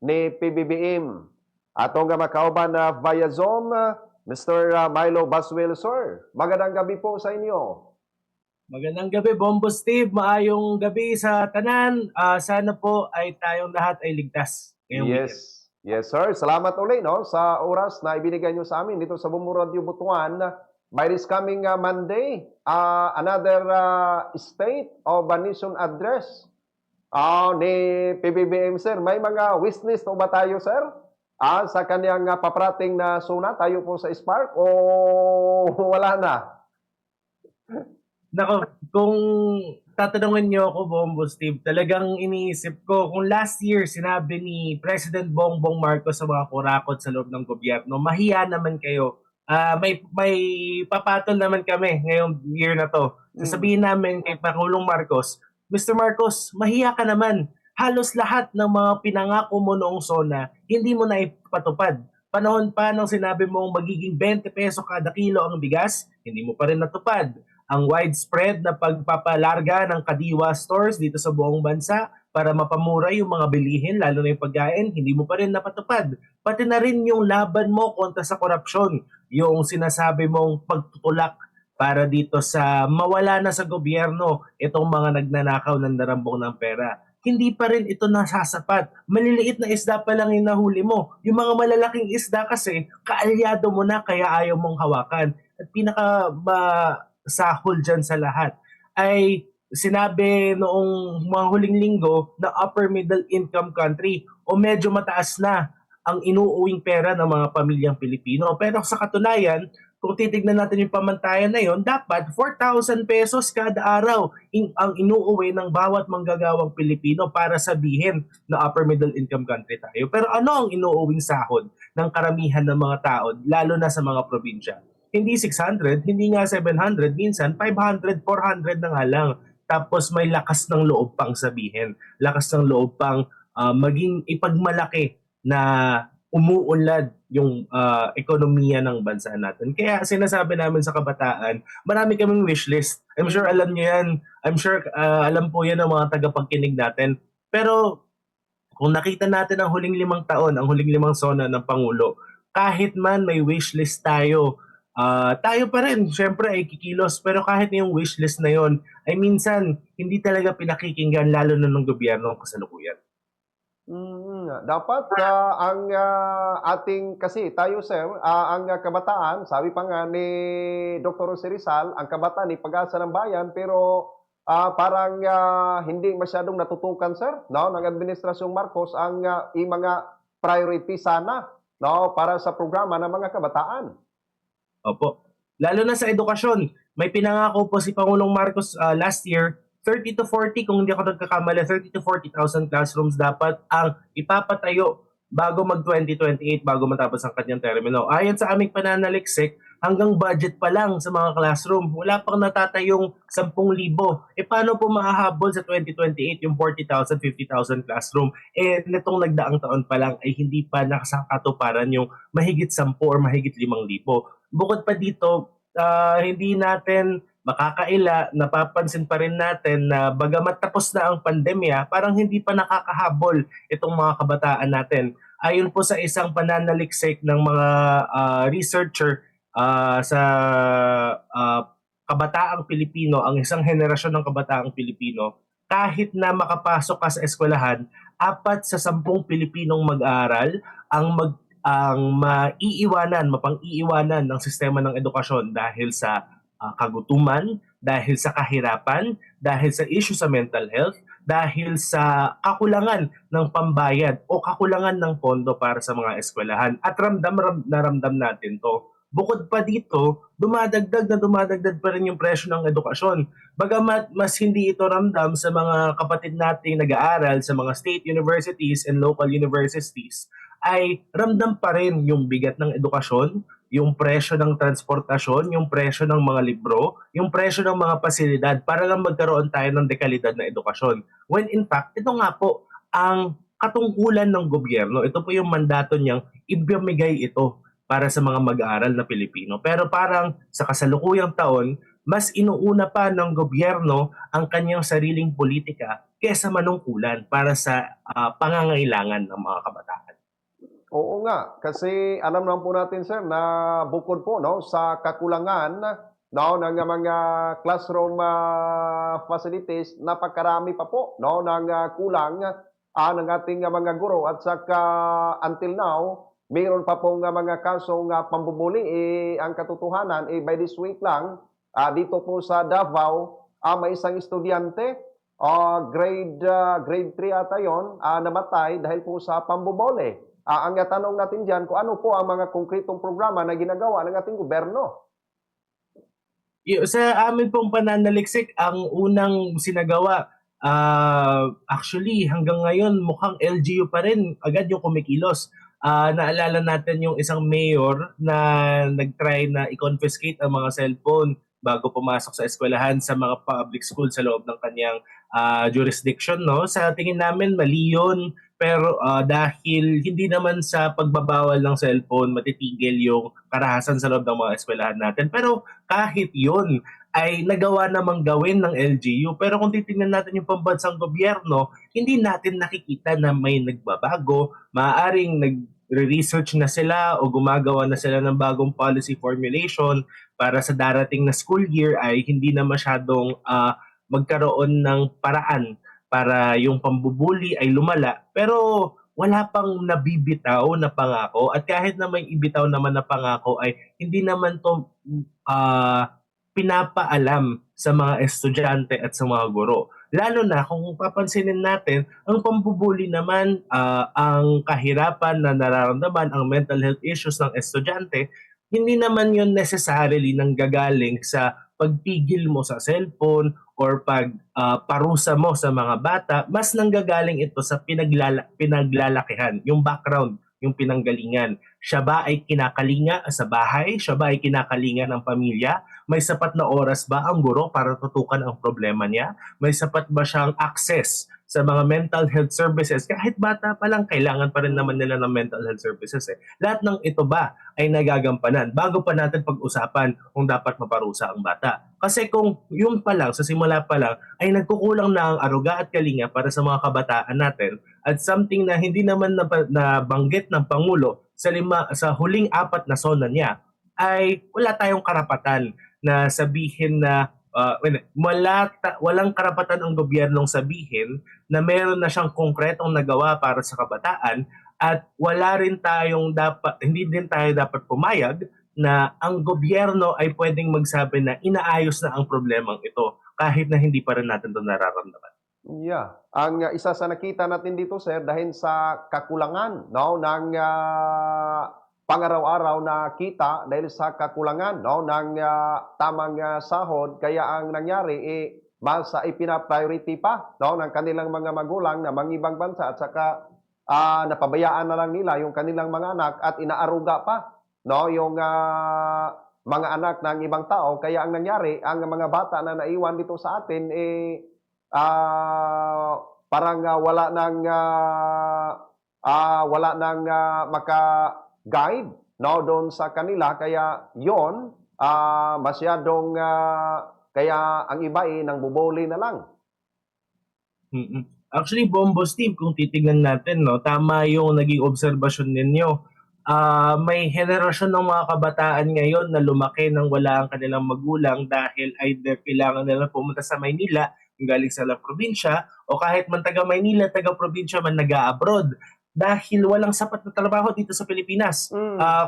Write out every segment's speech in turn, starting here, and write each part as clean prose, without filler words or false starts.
ni PBBM. Atong nga makauban na via Zoom, Mr. Milo Baswell, sir. Magandang gabi po sa inyo. Magandang gabi, Bombo Steve. Maayong gabi sa tanan. Sana po ay tayong lahat ay ligtas ngayong weekend. Yes, sir. Salamat ulit no, sa oras na ibinigay nyo sa amin dito sa Bumbu Radio Butuan. By this coming Monday, another State of a Nation Address ni PBBM, sir. May mga wishlist o ba tayo, sir? Sa kanyang paprating na suna, tayo po sa Spark o wala na? Nako, kung tatanungin niyo ako, Bombo Steve, talagang iniisip ko, kung last year sinabi ni President Bongbong Marcos sa mga kurakot sa loob ng gobyerno, mahiya naman kayo. May papatol naman kami ngayong year na to. Sasabihin namin kay Pangulong Marcos, Mr. Marcos, mahiya ka naman. Halos lahat ng mga pinangako mo noong SONA, hindi mo na ipatupad. Panahon pa nung sinabi mong magiging 20 peso kada kilo ang bigas, hindi mo pa rin natupad. Ang widespread na pagpapalarga ng Kadiwa stores dito sa buong bansa para mapamura yung mga bilihin, lalo na yung pagkain, hindi mo pa rin napatupad. Pati na rin yung laban mo kontra sa korupsyon, yung sinasabi mong pagtutulak para dito sa mawala na sa gobyerno itong mga nagnanakaw ng darambong ng pera. Hindi pa rin ito nasasapat. Maliliit na isda pa lang yung nahuli mo. Yung mga malalaking isda kasi, kaalyado mo na kaya ayaw mong hawakan. At sahol dyan sa lahat ay sinabi noong mga huling linggo na upper middle income country o medyo mataas na ang inuuwing pera ng mga pamilyang Pilipino. Pero sa katunayan, kung titignan natin yung pamantayan na yon, dapat 4,000 pesos kada araw ang inuuwi ng bawat manggagawang Pilipino para sabihin na upper middle income country tayo. Pero ano ang inuuwing sahod ng karamihan ng mga tao, lalo na sa mga probinsya? Hindi 600, hindi nga 700, minsan 500, 400 na nga lang. Tapos may lakas ng loob pang sabihin. Lakas ng loob pang maging ipagmalaki na umuunlad yung ekonomiya ng bansa natin. Kaya sinasabi namin sa kabataan, marami kaming wishlist. I'm sure alam niyo yan. I'm sure alam po yan ng mga tagapagkinig natin. Pero kung nakita natin ang huling 5 taon, ang huling 5 SONA ng Pangulo, kahit man may wishlist tayo, tayo pa rin, syempre ay kikilos. Pero kahit yung wishlist na yon, ay minsan hindi talaga pinakikinggan lalo na ng gobyerno kasalukuyan. Dapat ang ating, kasi tayo sir, ang kabataan, sabi pa nga ni Dr. Jose Rizal, ang kabataan ni pag-asa ng bayan, pero parang hindi masyadong natutukan sir, no, ng Administrasyong Marcos ang mga priority sana, no, para sa programa ng mga kabataan. Opo. Lalo na sa edukasyon, may pinangako po si Pangulong Marcos last year, 30 to 40, kung hindi ako nagkakamali, 30 to 40,000 classrooms dapat ang ipapatayo bago mag-2028, bago matapos ang kanyang termino. Ayon sa aming pananaliksik, hanggang budget pa lang sa mga classroom, wala pang natatayong 10,000. Paano po mahahabol sa 2028 yung 40,000, 50,000 classroom? Nitong nagdaang taon pa lang ay hindi pa nakasakatuparan yung mahigit 10 or mahigit 5,000. Bukod pa dito, hindi natin makakaila, napapansin pa rin natin na bagamat tapos na ang pandemya, parang hindi pa nakakahabol itong mga kabataan natin. Ayon po sa isang pananaliksik ng mga researcher sa kabataang Pilipino, ang isang henerasyon ng kabataang Pilipino, kahit na makapasok ka sa eskwelahan, 4 sa 10 Pilipinong mag-aaral ang mapang-iiwanan ng sistema ng edukasyon dahil sa kagutuman, dahil sa kahirapan, dahil sa issue sa mental health, dahil sa kakulangan ng pambayad o kakulangan ng pondo para sa mga eskwelahan. At ramdam natin to. Bukod pa dito, dumadagdag pa rin yung presyo ng edukasyon. Bagamat mas hindi ito ramdam sa mga kapatid nating nag-aaral sa mga state universities and local universities, ay ramdam pa rin yung bigat ng edukasyon, yung presyo ng transportasyon, yung presyo ng mga libro, yung presyo ng mga pasilidad para lang magkaroon tayo ng dekalidad na edukasyon. When in fact, ito nga po ang katungkulan ng gobyerno. Ito po yung mandato niyang ibigay ito para sa mga mag-aaral na Pilipino. Pero parang sa kasalukuyang taon, mas inuuna pa ng gobyerno ang kanyang sariling politika kesa manungkulan para sa pangangailangan ng mga kabataan. Oo nga, kasi alam naman po natin sir na bukod po no sa kakulangan no ng mga classroom facilities, napakarami pa po no ng kulang ng ating mga guro at saka until now mayroon pa pong mga kasong pambubuli ang katotohanan by this week lang dito po sa Davao may isang estudyante grade 3 ata yon namatay dahil po sa pambubole. Ang tanong natin diyan kung ano po ang mga konkretong programa na ginagawa ng ating gobyerno. Sa amin pong pananaliksik, ang unang sinagawa, actually hanggang ngayon mukhang LGU pa rin agad yung kumikilos. Naalala natin yung isang mayor na nag-try na i-confiscate ang mga cellphone bago pumasok sa eskwelahan sa mga public school sa loob ng kanyang jurisdiction. No? Sa tingin namin, mali yun. Pero dahil hindi naman sa pagbabawal ng cellphone matitigil yung karahasan sa loob ng mga eskwelahan natin. Pero kahit yun ay nagawa namang gawin ng LGU. Pero kung titingnan natin yung pambansang gobyerno, hindi natin nakikita na may nagbabago. Maaaring nagre-research na sila o gumagawa na sila ng bagong policy formulation para sa darating na school year ay hindi na masyadong magkaroon ng paraan para yung pambubuli ay lumala. Pero wala pang nabibitaw na pangako at kahit na may ibitaw naman na pangako ay hindi naman to pinapaalam sa mga estudyante at sa mga guro. Lalo na kung papansinin natin, ang pambubuli naman, ang kahirapan na nararamdaman, ang mental health issues ng estudyante, hindi naman yun necessarily nanggagaling sa pagpigil mo sa cellphone or parusa mo sa mga bata, mas nanggagaling ito sa pinaglalakihan, yung background, yung pinanggalingan. Siya ba ay kinakalinga sa bahay? Siya ba ay kinakalinga ng pamilya? May sapat na oras ba ang guro para tutukan ang problema niya? May sapat ba siyang access sa mga mental health services? Kahit bata pa lang, kailangan pa rin naman nila ng mental health services. Lahat ng ito ba ay nagagampanan bago pa natin pag-usapan kung dapat maparusa ang bata? Kasi kung yung pa lang, sa simula pa lang, ay nagkukulang na ang aruga at kalinga para sa mga kabataan natin at something na hindi naman nabanggit ng Pangulo sa huling 4 na sona niya, ay wala tayong karapatan na sabihin na walang karapatan ang gobyernong sabihin na meron na siyang konkretong nagawa para sa kabataan at hindi din tayo dapat pumayag na ang gobyerno ay pwedeng magsabi na inaayos na ang problemang ito kahit na hindi pa rin natin ito nararamdaman. Yeah. Ang isa sa nakita natin dito sir dahil sa kakulangan no ng pang-araw-araw na kita dahil sa kakulangan no ng tamang sahod kaya ang nangyari mas ipina-priority pa no ng kanilang mga magulang na mangibang bansa at saka napabayaan na lang nila yung kanilang mga anak at inaaruga pa no yung mga anak ng ibang tao kaya ang nangyari ang mga bata na naiwan dito sa atin parang wala nang maka-guide no doon sa kanila kaya yon masyadong kaya ang iba nang bubuli na lang. Actually, Bombo Steve, kung titignan natin, no, tama yung naging obserbasyon ninyo. May henerasyon ng mga kabataan ngayon na lumaki nang wala ang kanilang magulang dahil either kailangan nila pumunta sa Maynila, galing sa probinsya, o kahit man taga Maynila, taga probinsya man nag-abroad dahil walang sapat na trabaho dito sa Pilipinas.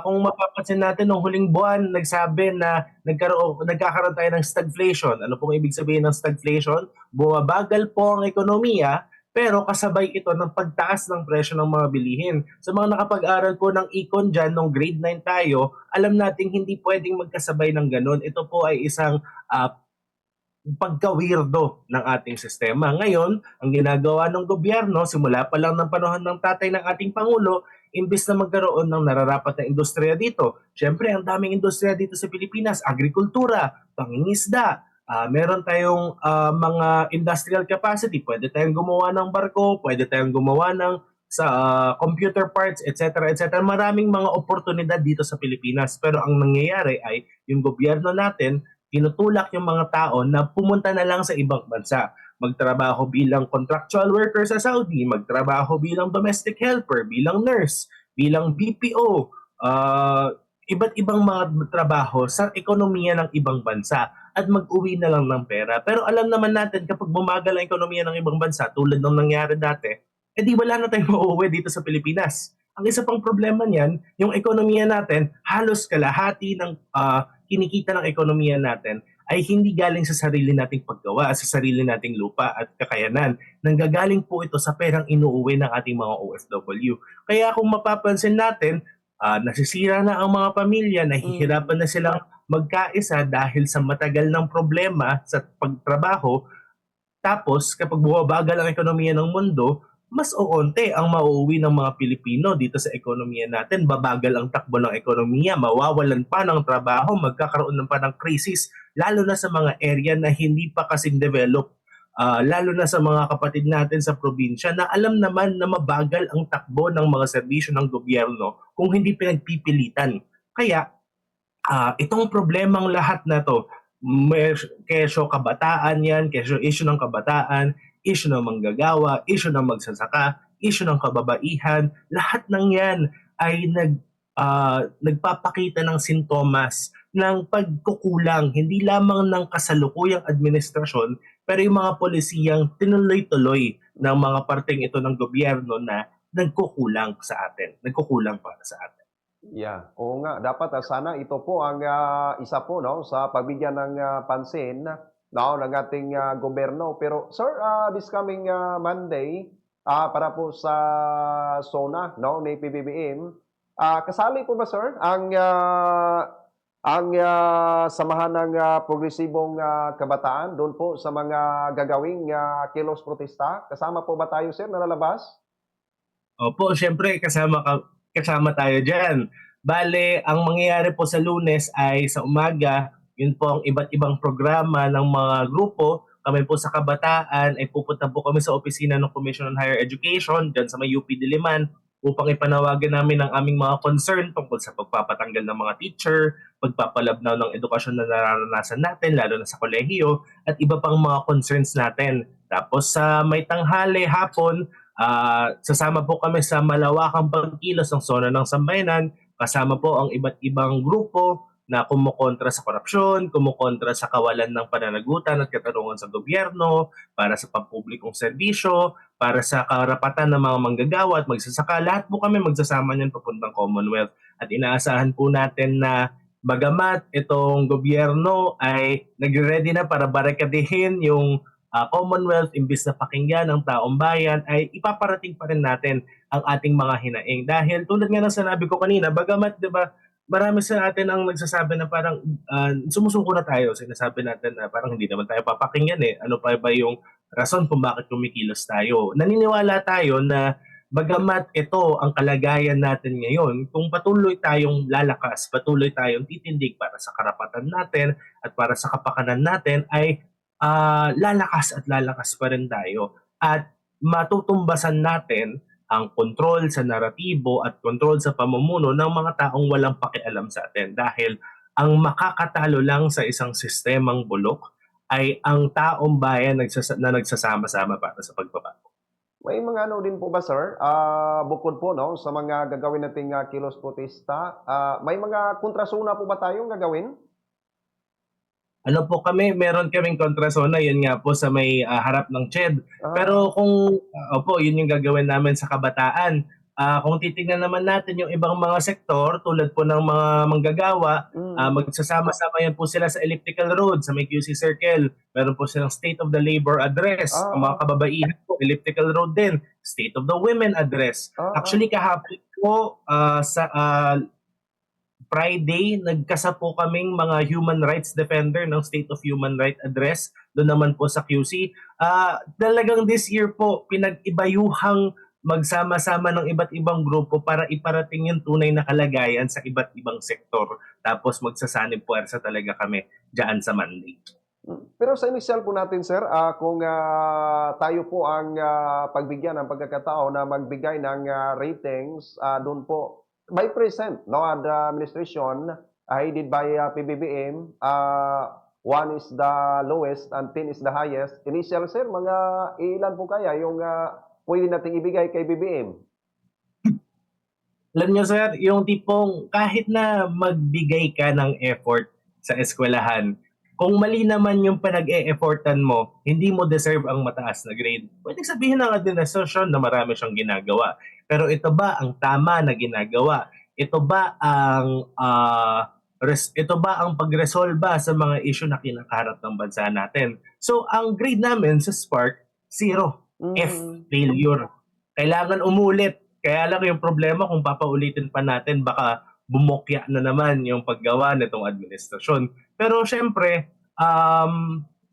Kung mapapansin natin, nung huling buwan, nagsabi na nagkakaroon tayo ng stagflation. Ano pong ibig sabihin ng stagflation? Bumabagal po ang ekonomiya, pero kasabay ito ng pagtaas ng presyo ng mga bilihin. Sa mga nakapag-aral po ng econ dyan, nung grade 9 tayo, alam nating hindi pwedeng magkasabay ng ganun. Ito po ay isang pagka-weirdo ng ating sistema. Ngayon, ang ginagawa ng gobyerno, simula pa lang ng panahon ng tatay ng ating Pangulo, imbis na magkaroon ng nararapat na industriya dito. Siyempre, ang daming industriya dito sa Pilipinas, agrikultura, pangingisda, meron tayong mga industrial capacity, pwede tayong gumawa ng barko, pwede tayong gumawa ng computer parts, etc. etc. Maraming mga oportunidad dito sa Pilipinas. Pero ang nangyayari ay yung gobyerno natin tinutulak yung mga tao na pumunta na lang sa ibang bansa. magtrabaho bilang contractual worker sa Saudi, magtrabaho bilang domestic helper, bilang nurse, bilang BPO, iba't ibang mga trabaho sa ekonomiya ng ibang bansa at mag-uwi na lang ng pera. Pero alam naman natin kapag bumagal ang ekonomiya ng ibang bansa tulad ng nangyari dati, edi wala na tayong mauuwi dito sa Pilipinas. Ang isa pang problema niyan, yung ekonomiya natin, halos kalahati ng kinikita ng ekonomiya natin ay hindi galing sa sarili nating paggawa, sa sarili nating lupa at kakayanan. Nanggagaling po ito sa perang inuuwi ng ating mga OFW. Kaya kung mapapansin natin, nasisira na ang mga pamilya, nahihirapan na silang magkaisa dahil sa matagal ng problema sa pagtrabaho. Tapos, kapag bumabagal ang ekonomiya ng mundo, mas oonte ang mauuwi ng mga Pilipino dito sa ekonomiya natin. Babagal ang takbo ng ekonomiya, mawawalan pa ng trabaho, magkakaroon pa ng krisis, lalo na sa mga area na hindi pa kasing develop. Lalo na sa mga kapatid natin sa probinsya na alam naman na mabagal ang takbo ng mga serbisyo ng gobyerno kung hindi pinagpipilitan. Kaya itong problemang lahat na to, kesyo kabataan yan, kesyo issue ng kabataan, issue ng manggagawa, issue ng magsasaka, issue ng kababaihan, lahat ng yan ay nagpapakita ng sintomas ng pagkukulang, hindi lamang ng kasalukuyang administrasyon, pero yung mga polisiyang tinuloy-tuloy ng mga parteng ito ng gobyerno na nagkukulang sa atin, nagkukulang para sa atin. Yeah, oo nga. Dapat sana ito po ang isa po no sa pagbigyan ng pansin no ng ating gobyerno. Pero sir, this coming Monday para po sa SONA no ni PBBM, kasali po ba sir ang samahan ng progresibong kabataan doon po sa mga gagawing kilos protesta? Kasama po ba tayo sir na lalabas? Opo, siyempre kasama tayo diyan. Bale, ang mangyayari po sa Lunes ay sa umaga, yun po ang iba't ibang programa ng mga grupo. Kami po sa kabataan ay pupunta po kami sa opisina ng Commission on Higher Education dyan sa may UP Diliman upang ipanawagan namin ang aming mga concern tungkol sa pagpapatanggal ng mga teacher, pagpapalabnaw ng edukasyon na nararanasan natin, lalo na sa kolehiyo, at iba pang mga concerns natin. Tapos sa may tanghali hapon, sasama po kami sa malawakang pagkilos ng Zona ng Sambayanan. Kasama po ang iba't ibang grupo na kumukontra sa korupsyon, kumukontra sa kawalan ng pananagutan at katarungan sa gobyerno, para sa pampublikong serbisyo, para sa karapatan ng mga manggagawa at magsasaka. Lahat po kami magsasama niyan papuntang Commonwealth. At inaasahan po natin na bagamat itong gobyerno ay nagre-ready na para barikadehin yung Commonwealth, imbis na pakinggan ng taong bayan, ay ipaparating pa rin natin ang ating mga hinaing. Dahil tulad nga ng sinabi ko kanina, bagamat 'di ba, marami sa atin ang nagsasabi na parang sumusuko na tayo. Sinasabi natin na parang hindi naman tayo papakinggan eh. Ano pa ba yung rason kung bakit kumikilos tayo? Naniniwala tayo na bagamat ito ang kalagayan natin ngayon, kung patuloy tayong lalakas, patuloy tayong titindig para sa karapatan natin at para sa kapakanan natin, ay lalakas pa rin tayo at matutumbasan natin ang kontrol sa naratibo at kontrol sa pamumuno ng mga taong walang pakialam sa atin, dahil ang makakatalo lang sa isang sistemang bulok ay ang taong bayan na nagsasama-sama para sa pagbabago. May mga ano din po ba sir, bukod po no sa mga gagawin nating kilos protesta, may mga kontrasuna po ba tayong gagawin? Ano po kami, meron kaming kontrasona, yun nga po sa may harap ng CHED. Ah, Pero kung, opo, yun yung gagawin namin sa kabataan. Kung titingnan naman natin yung ibang mga sektor, tulad po ng mga manggagawa, mm, magsasama-sama yan po sila sa elliptical road, sa may QC Circle. Meron po silang State of the Labor Address. Ang mga ah, kababaihan po, elliptical road din. State of the Women Address. ah, ah, Actually, kahapon po sa Friday, nagkasapo kaming mga human rights defender ng State of Human Rights Address, doon naman po sa QC. Talagang this year po, pinag-ibayuhang magsama-sama ng iba't ibang grupo para iparating yung tunay na kalagayan sa iba't ibang sektor. Tapos magsasanib puwersa talaga kami dyan sa Monday. Pero sa inisyal po natin sir, kung tayo po ang pagbigyan ng pagkakataon na magbigay ng ratings doon po by present no, the administration headed by PBBM, 1 is the lowest and 10 is the highest. Initial, sir, mga ilan po kaya yung pwede nating ibigay kay BBM? Alam niyo sir, yung tipong kahit na magbigay ka ng effort sa eskwelahan, kung mali naman yung pinag-e-effortan mo, hindi mo deserve ang mataas na grade. Pwede sabihin ng administrasyon na marami siyang ginagawa. Pero ito ba ang tama na ginagawa? Ito ba ang ito ba ang pagresolba sa mga issue na kinakaharap ng bansa natin? So ang grade namin sa Spark, 0. F, failure. Kailangan umulit. Kaya lang yung problema kung papaulitin pa natin, baka bumokya na naman yung paggawa nitong administrasyon. Pero syempre,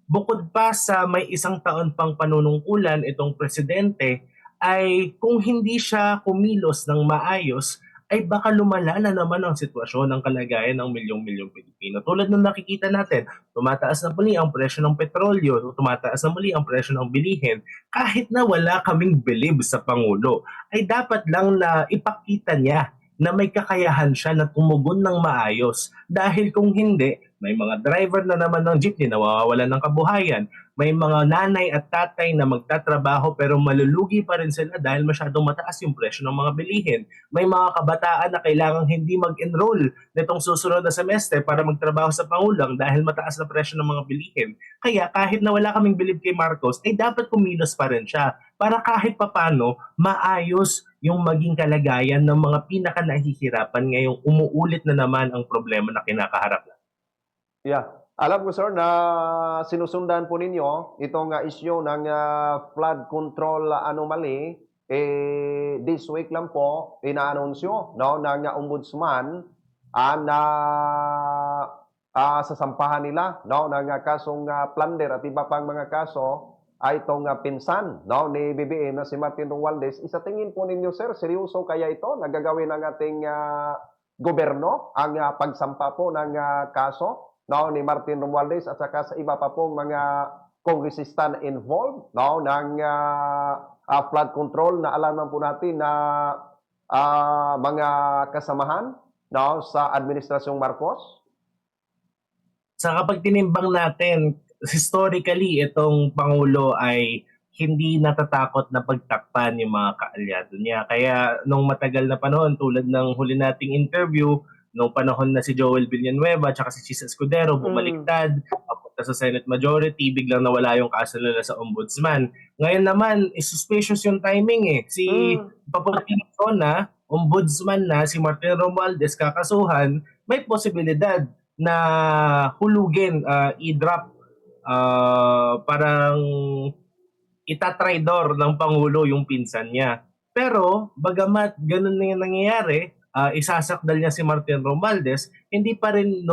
bukod pa sa may 1 taon pang panunungkulan itong presidente, ay kung hindi siya kumilos ng maayos, ay baka lumala na naman ang sitwasyon ng kalagayan ng milyong-milyong Pilipino. Tulad ng nakikita natin, tumataas na muli ang presyo ng petrolyo, tumataas na muli ang presyo ng bilihin, kahit na wala kaming bilib sa Pangulo, ay dapat lang na ipakita niya na may kakayahan siya na tumugon ng maayos. Dahil kung hindi, may mga driver na naman ng jeepney na mawawalan ng kabuhayan, may mga nanay at tatay na magtatrabaho pero malulugi pa rin sila dahil masyadong mataas yung presyo ng mga bilihin. May mga kabataan na kailangang hindi mag-enroll nitong susunod na semestre para magtrabaho sa Pangulang dahil mataas na presyo ng mga bilihin. Kaya kahit na wala kaming bilib kay Marcos, ay dapat kumilos pa rin siya para kahit papano maayos yung maging kalagayan ng mga pinaka-nahihirapan ngayong umuulit na naman ang problema na kinakaharap natin. Yeah. Alam ko, sir, na sinusundan po ninyo itong issue ng flood control anomaly. This week lang po, inaanunsyo no, ng ombudsman na sasampahan nila no, ng kasong plunder at iba pang mga kaso ay itong pinsan no, ni BBM na si Martin Romualdez. Isa tingin po ninyo, sir, seryoso kaya ito? Nagagawin ng ating gobyerno ang pagsampa po ng kaso no, ni Martin Romualdez at saka sa iba pa pong mga kongresista na involved no, ng flood control na alam naman po natin na mga kasamahan no, sa Administrasyong Marcos? Sa kapag tinimbang natin, historically, itong Pangulo ay hindi natatakot na pagtakpan yung mga kaalyado niya. Kaya nung matagal na panahon, tulad ng huli nating interview, nung panahon na si Joel Villanueva at si Chis Escudero bumaliktad, papunta sa Senate Majority, biglang nawala yung kaso nila sa Ombudsman. Ngayon naman, suspicious yung timing eh. Si papunting na, Ombudsman na, si Martin Romualdez kakasuhan, may posibilidad na hulugin, i-drop, parang itatraidor ng Pangulo yung pinsan niya. Pero, bagamat ganun na yung nangyayari, isasakdal niya si Martin Romualdez, hindi pa rin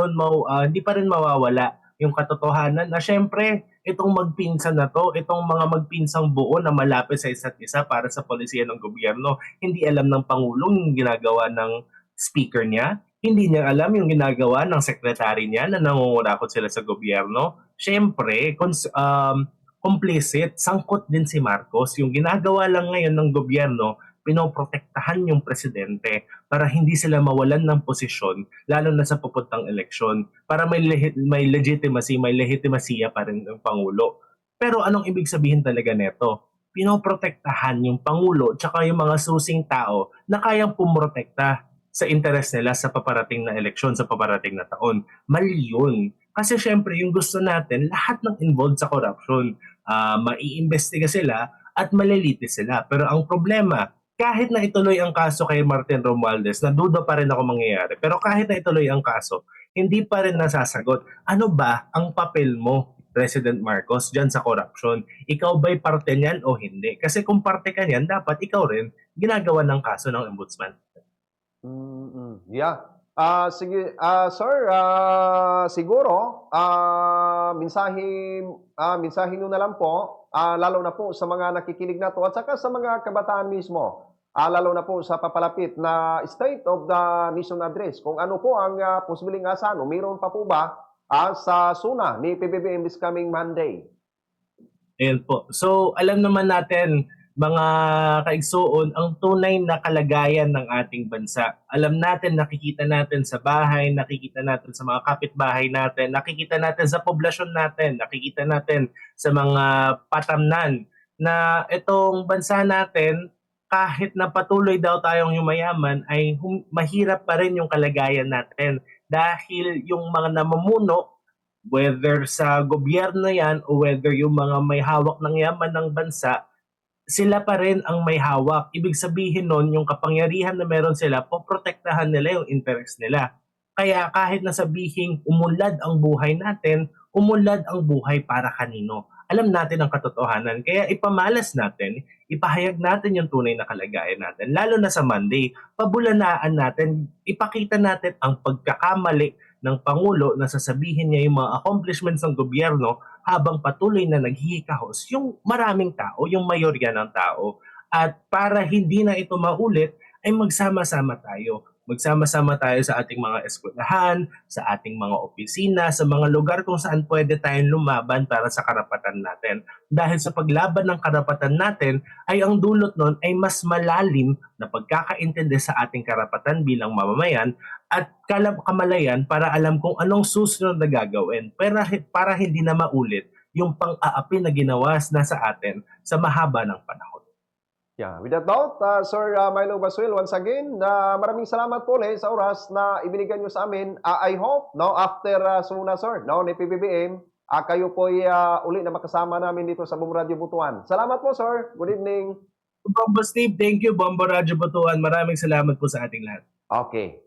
mawawala yung katotohanan na syempre itong magpinsan na to, itong mga magpinsang buo na malapit sa isa't isa para sa polisiya ng gobyerno, hindi alam ng Pangulo yung ginagawa ng speaker niya, hindi niya alam yung ginagawa ng sekretary niya na nangungurakot sila sa gobyerno. Syempre, complicit, sangkot din si Marcos. Yung ginagawa lang ngayon ng gobyerno, pinoprotektahan yung presidente para hindi sila mawalan ng posisyon, lalo na sa pupuntang eleksyon, para may legitimasiya pa rin ng Pangulo. Pero anong ibig sabihin talaga neto? Pinoprotektahan yung Pangulo tsaka yung mga susing tao na kayang pumrotekta sa interes nila sa paparating na eleksyon, sa paparating na taon. Mali yun. Kasi syempre, yung gusto natin, lahat ng involved sa corruption, maiimbestiga sila at malilitis sila. Pero ang problema, kahit na ituloy ang kaso kay Martin Romualdez, naduda pa rin ako mangyayari. Pero kahit na ituloy ang kaso, hindi pa rin nasasagot. Ano ba ang papel mo, President Marcos, dyan sa corruption? Ikaw ba'y parte niyan o hindi? Kasi kung parte ka niyan, dapat ikaw rin ginagawa ng kaso ng ombudsman. Yeah. Sige, sir, siguro, mensahe nyo na lang po, lalo na po sa mga nakikinig na to at saka sa mga kabataan mismo, lalo na po sa papalapit na State of the Nation Address. Kung ano po ang posibleng asahan, mayroon pa po ba sa SUNA ni PBBM this coming Monday? Ayan po. So, alam naman natin mga kaigsoon, ang tunay na kalagayan ng ating bansa. Alam natin, nakikita natin sa bahay, nakikita natin sa mga kapitbahay natin, nakikita natin sa poblasyon natin, nakikita natin sa mga patamnan na itong bansa natin, kahit na patuloy daw tayong yumayaman, ay mahirap pa rin yung kalagayan natin dahil yung mga namumuno, whether sa gobyerno yan o whether yung mga may hawak ng yaman ng bansa, sila pa rin ang may hawak. Ibig sabihin nun, yung kapangyarihan na meron sila, poprotektahan nila yung interest nila. Kaya kahit na sabihing umunlad ang buhay natin, umunlad ang buhay para kanino. Alam natin ang katotohanan. Kaya ipamalas natin, ipahayag natin yung tunay na kalagayan natin. Lalo na sa Monday, pabulanaan natin, ipakita natin ang pagkakamali ng Pangulo na sasabihin niya yung mga accomplishments ng gobyerno habang patuloy na naghihikahos yung maraming tao, yung mayorya ng tao. At para hindi na ito maulit, ay magsama-sama tayo. Magsama-sama tayo sa ating mga eskwelahan, sa ating mga opisina, sa mga lugar kung saan pwede tayong lumaban para sa karapatan natin. Dahil sa paglaban ng karapatan natin, ay ang dulot nun ay mas malalim na pagkakaintindi sa ating karapatan bilang mamamayan at kamalayan para alam kung anong susunod na gagawin para hindi na maulit yung pang-aapi na ginawas na sa atin sa mahaba ng panahon. Yeah, with that note, Sir Milo Basuil, once again, maraming salamat po ulit sa oras na ibinigay nyo sa amin. I hope, no, after Suna, sir, no, ni PBBM, kayo po uli na makasama namin dito sa Bombo Radio Butuan. Salamat po, sir. Good evening. Bombo Steve, thank you. Bombo Radyo Batuan, maraming salamat po sa ating lahat. Okay.